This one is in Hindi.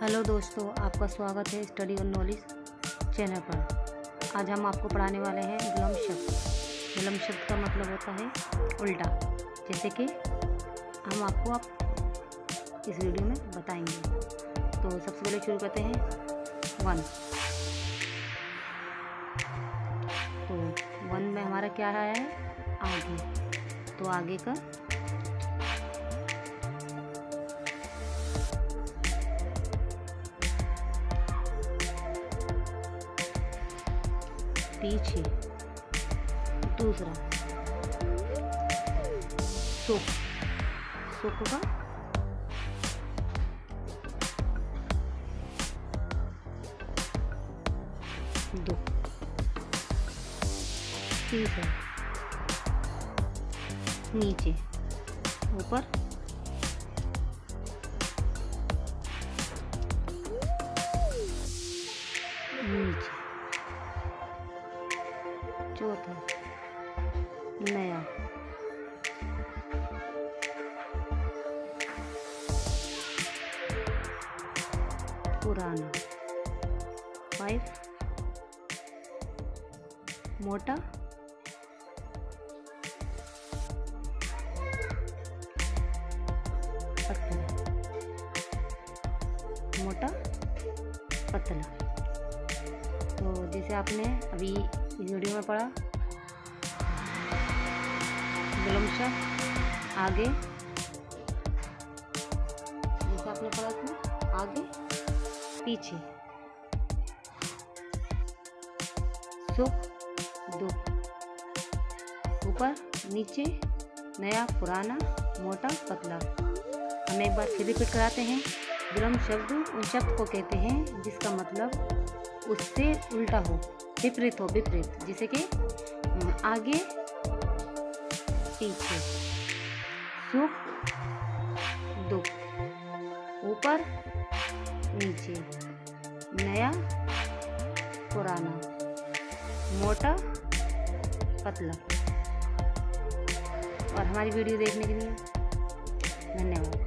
हेलो दोस्तों, आपका स्वागत है स्टडी और नॉलेज चैनल पर। आज हम आपको पढ़ाने वाले हैं विलंब शब्द। विलंब शब्द का मतलब होता है उल्टा, जैसे कि हम आपको इस वीडियो में बताएंगे। तो सबसे पहले शुरू करते हैं 1। तो 1 में हमारा क्या है, आगे। तो आगे का पीछे। दूसरा सुख, सुख का दुख। तीसरा नीचे, ऊपर। नीचे। चौथा नया, पुराना। 5 मोटा, पतला। मोटा पतला। तो जैसे आपने अभी इस वीडियो में पढ़ा, विलंब शब्द आगे, जैसे आपने पढ़ा था, आगे पीछे, सुख दुख, ऊपर नीचे, नया पुराना, मोटा पतला। हम एक बार फिर रिपीट कराते हैं। विलंब शब्द उन शब्द को कहते हैं जिसका मतलब उससे उल्टा हो, विपरीत हो। विपरीत जैसे कि आगे पीछे, सुख दुख, ऊपर नीचे, नया पुराना, मोटा पतला। और हमारी वीडियो देखने के लिए धन्यवाद।